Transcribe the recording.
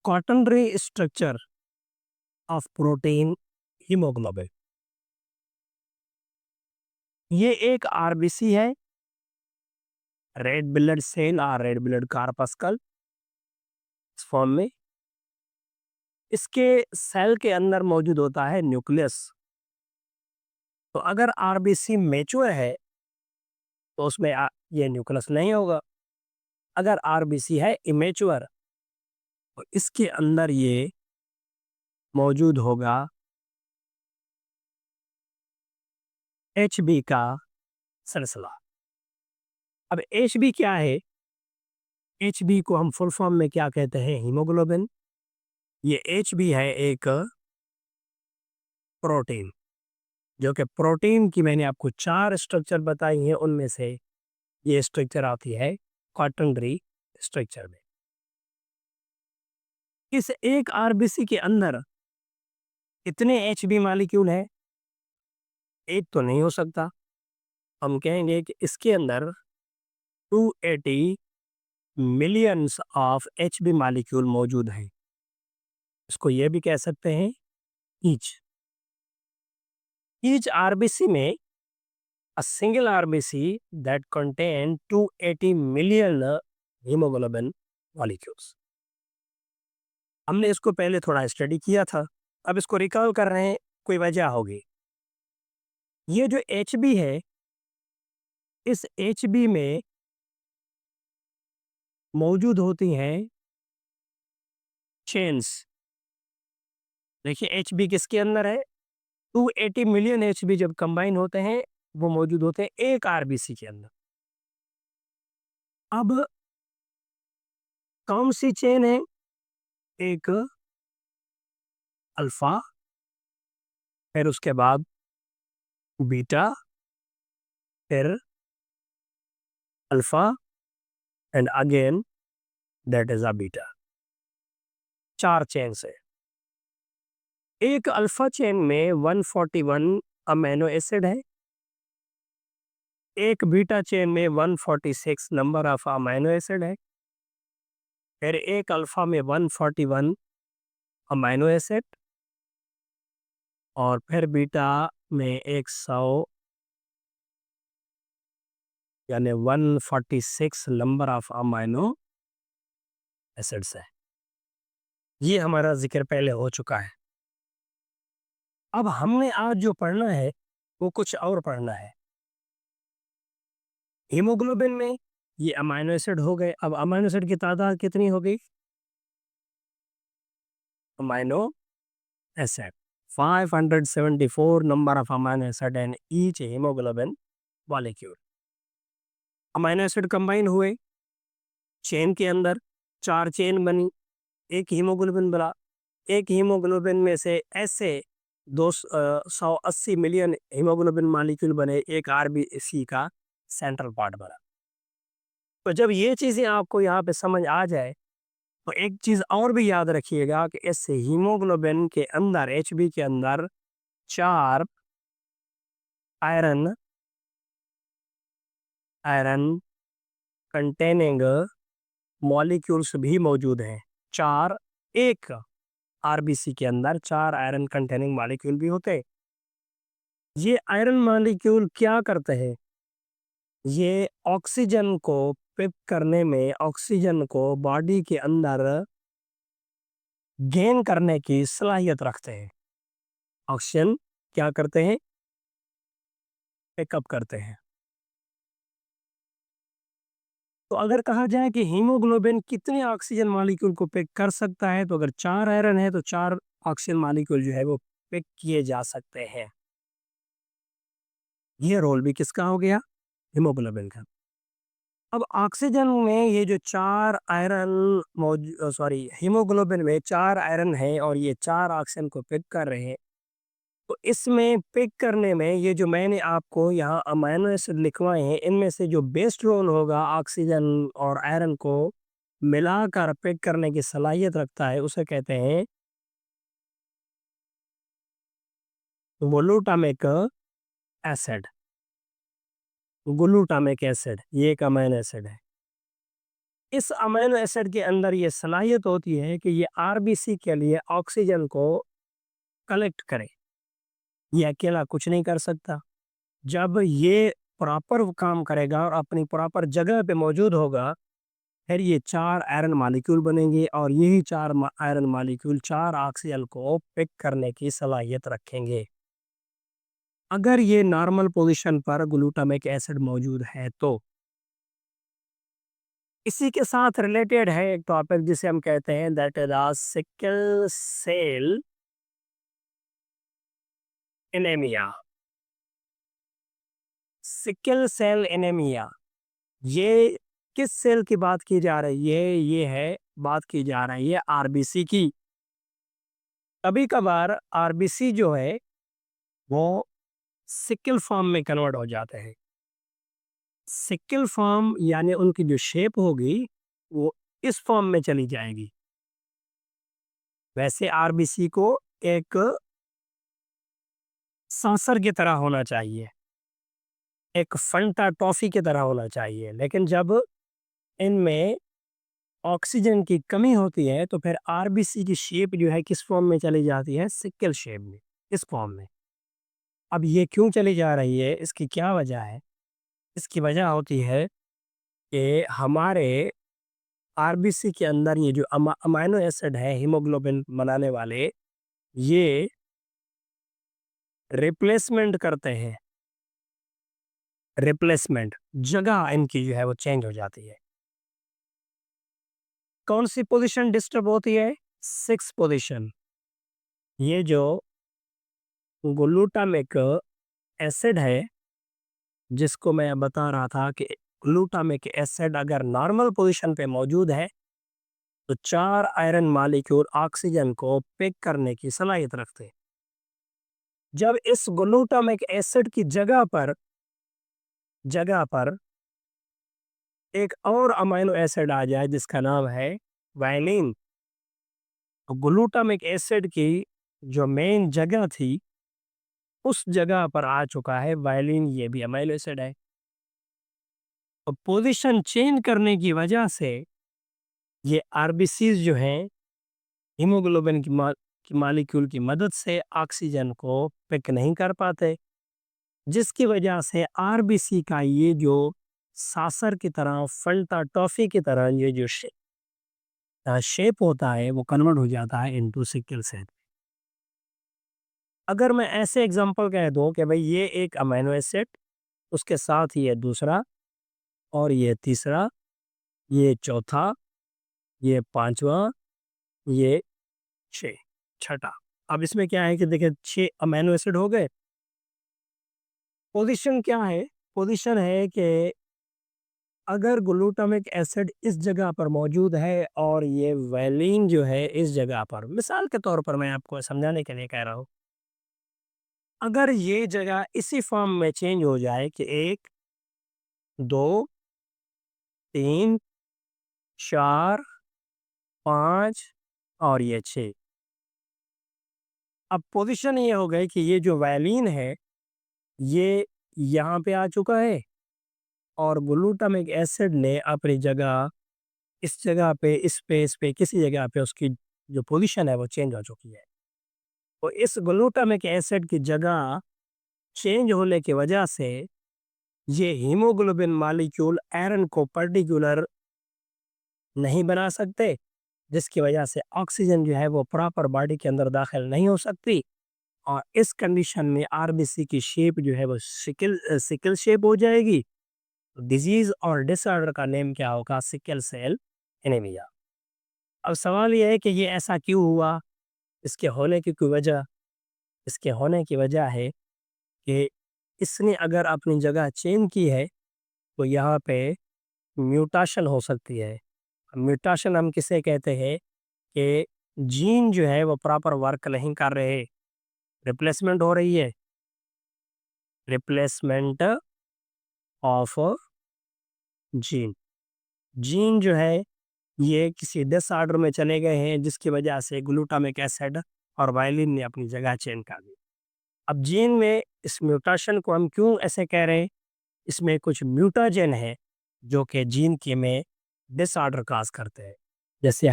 Quaternary structure of protein haemoglobin. ये एक RBC है, रेड ब्लड सेल और रेड ब्लड कार्पस्कल फॉर्म में। इसके सेल के अंदर मौजूद होता है न्यूक्लियस। तो अगर आरबीसी मैच्योर है तो उसमें ये न्यूक्लियस नहीं होगा। अगर आरबीसी है इमेच्योर तो इसके अंदर ये मौजूद होगा एच बी का सिलसिला। अब एच बी क्या है? एच बी को हम फुल फॉर्म में क्या कहते हैं? हीमोग्लोबिन। ये एच बी है एक प्रोटीन, जो कि प्रोटीन की मैंने आपको चार स्ट्रक्चर बताई हैं, उनमें से ये स्ट्रक्चर आती है क्वाटर्नरी स्ट्रक्चर में। इस एक आरबीसी के अंदर कितने एच बी मालिक्यूल है? एक तो नहीं हो सकता। हम कहेंगे कि इसके अंदर 280 millions of H B molecule मौजूद हैं। इसको ये भी कह सकते हैं ईच ईच आरबीसी में a single RBC that contain 280 million hemoglobin molecules। हमने इसको पहले थोड़ा स्टडी किया था, अब इसको रिकॉल कर रहे हैं, कोई वजह होगी। ये जो एच बी है, इस एच बी में मौजूद होती हैं चेन्स। देखिए एच बी किसके अंदर है? 280 मिलियन एच बी जब कंबाइन होते हैं वो मौजूद होते हैं एक आरबीसी के अंदर। अब कौन सी चेन है? एक अल्फा, फिर उसके बाद बीटा, फिर alpha and again that is a beta. चार चेन से एक अल्फा चेन में 141 अमीनो एसिड है, एक बीटा चेन में 146 नंबर ऑफ अमीनो एसिड है, फिर एक अल्फा में 141 अमीनो एसिड, और फिर बीटा में 100 यानी 146 नंबर ऑफ अमीनो एसिड्स है। ये हमारा जिक्र पहले हो चुका है। अब हमने आज जो पढ़ना है वो कुछ और पढ़ना है। हीमोग्लोबिन में ये अमीनो एसिड हो गए। अब अमीनो एसिड की तादाद कितनी हो गई? Amino acid 574 number of amino acid and each haemoglobin molecule. Amino acid combine हुए चेन के अंदर, चार चेन बनी, एक हीमोग्लोबिन बना। एक हीमोग्लोबिन में से ऐसे 280 मिलियन हीमोग्लोबिन मॉलिक्यूल बने, एक आरबीसी का सेंट्रल पार्ट बना। तो जब ये चीजें आपको यहाँ पे समझ आ जाए तो एक चीज और भी याद रखिएगा कि इस हीमोग्लोबिन के अंदर, एचबी के अंदर, चार आयरन आयरन कंटेनिंग मॉलिक्यूल्स भी मौजूद हैं। चार, एक आरबीसी के अंदर चार आयरन कंटेनिंग मॉलिक्यूल भी होते हैं। ये आयरन मॉलिक्यूल क्या करते हैं? ये ऑक्सीजन को पिक करने में, ऑक्सीजन को बॉडी के अंदर गेन करने की सलाहियत रखते हैं। ऑक्सीजन क्या करते हैं? पिकअप करते हैं। तो अगर कहा जाए कि हीमोग्लोबिन कितने ऑक्सीजन मॉलिक्यूल को पिक कर सकता है, तो अगर चार आयरन है तो चार ऑक्सीजन मॉलिक्यूल जो है वो पिक किए जा सकते हैं। ये रोल भी किसका हो गया? हीमोग्लोबिन का। अब ऑक्सीजन में ये जो चार आयरन सॉरी, हीमोग्लोबिन में चार आयरन है और ये चार ऑक्सीजन को पिक कर रहे हैं। तो इसमें पिक करने में ये जो मैंने आपको यहाँ अमीनो एसिड लिखवाए हैं, इनमें से जो बेस्ट रोल होगा ऑक्सीजन और आयरन को मिलाकर पिक करने की सलाहियत रखता है, उसे कहते हैं ग्लूटामिक एसिड। ग्लूटामिक एसिड ये एक अमीनो एसिड है। इस अमीनो एसिड के अंदर ये सलाहियत होती है कि ये आरबीसी के लिए ऑक्सीजन को कलेक्ट करे। ये अकेला कुछ नहीं कर सकता। जब ये प्रॉपर काम करेगा और अपनी प्रॉपर जगह पे मौजूद होगा, फिर ये 4 आयरन मॉलिक्यूल बनेंगे और यही 4 आयरन मॉलिक्यूल 4 ऑक्सीजन को पिक करने की सलाहियत रखेंगे। अगर ये नॉर्मल पोजीशन पर ग्लूटामिक एसिड मौजूद है तो इसी के साथ रिलेटेड है एक टॉपिक जिसे हम कहते हैं that is sickle cell anaemia. Sickle cell anaemia ये किस सेल की बात की जा रही है? ये है बात की जा रही है आरबीसी की। कभी कभार आरबीसी जो है वो सिकल फॉर्म में कन्वर्ट हो जाते हैं। सिकल फॉर्म यानी उनकी जो शेप होगी वो इस फॉर्म में चली जाएगी। वैसे आरबीसी को एक सांसर की तरह होना चाहिए, एक फंटा टॉफी की तरह होना चाहिए, लेकिन जब इनमें ऑक्सीजन की कमी होती है तो फिर आरबीसी की शेप जो है किस फॉर्म में चली जाती है? सिकल शेप में, इस फॉर्म में। अब ये क्यों चली जा रही है, इसकी क्या वजह है? इसकी वजह होती है कि हमारे आरबीसी के अंदर ये जो अमाइनो एसिड है हीमोग्लोबिन बनाने वाले, ये रिप्लेसमेंट करते हैं। रिप्लेसमेंट, जगह इनकी जो है वो चेंज हो जाती है। कौन सी पोजीशन डिस्टर्ब होती है? 6 पोजीशन। ये जो ग्लूटामिक एसिड है, जिसको मैं बता रहा था कि ग्लूटामिक एसिड अगर नॉर्मल पोजीशन पे मौजूद है तो 4 आयरन मॉलिक्यूल ऑक्सीजन को पिक करने की सलाहियत रखते हैं। जब इस ग्लूटामिक एसिड की जगह पर एक और अमीनो एसिड आ जाए जिसका नाम है वायलिन, तो ग्लूटामिक एसिड की जो मेन जगह थी उस जगह पर आ चुका है वायलिन, ये भी अमीनो एसिड है। तो पोजीशन चेंज करने की वजह से ये आरबीसीज जो हैं हीमोग्लोबिन की मॉलिक्यूल की मदद से ऑक्सीजन को पिक नहीं कर पाते, जिसकी वजह से आरबीसी का ये जो सासर की तरह फलता टॉफी की तरह ये जो शेप होता है वो कन्वर्ट हो जाता है इनटू सिकल सेल। अगर मैं ऐसे एग्जांपल कह दूं कि भाई ये एक अमीनो एसिड, उसके साथ ये दूसरा और ये तीसरा, ये चौथा, ये पांचवा, ये छः, छठा। अब इसमें क्या है कि देखिए 6 अमीनो एसिड हो गए। पोजीशन क्या है? पोजीशन है कि अगर ग्लूटामिक एसिड इस जगह पर मौजूद है और ये वैलीन जो है इस जगह पर, मिसाल के तौर पर मैं आपको समझाने के लिए कह रहा हूँ, अगर ये जगह इसी फॉर्म में चेंज हो जाए कि 1, 2, 3, 4, 5 और ये 6। अब पोजीशन ये हो गई कि ये जो वैलीन है ये यहाँ पे आ चुका है और ग्लूटामिक एसिड ने अपनी जगह इस जगह पे, इस स्पेस पे, किसी जगह पे उसकी जो पोजीशन है वो चेंज हो चुकी है। तो इस ग्लूटामिक एसिड की जगह चेंज होने की वजह से ये हीमोग्लोबिन मॉलिक्यूल आयरन को पर्टिकुलर नहीं बना सकते, जिसकी वजह से ऑक्सीजन जो है वो प्रॉपर बॉडी के अंदर दाखिल नहीं हो सकती और इस कंडीशन में आरबीसी की शेप जो है वो सिकल शेप हो जाएगी। डिजीज और डिसऑर्डर का नेम क्या होगा? Sickle cell anaemia. अब सवाल ये है कि ये ऐसा क्यों हुआ? इसके होने की कोई वजह? इसके होने की वजह है कि इसने अगर अपनी जगह चेंज की है तो यहाँ पे म्यूटेशन हो सकती है। म्यूटेशन हम किसे कहते हैं कि जीन जो है वो प्रॉपर वर्क नहीं कर रहे, रिप्लेसमेंट हो रही है, रिप्लेसमेंट ऑफ जीन। जीन जो है ये किसी डिसऑर्डर में चले गए हैं जिसकी वजह से ग्लूटामिक एसिड और वायलिन ने अपनी जगह चेंज कर दी। अब जीन में इस म्यूटेशन को हम क्यों ऐसे कह रहे हैं? इसमें कुछ म्यूटाजेन है जो कि जीन के में डिसऑर्डर काज़ करते हैं। जैसे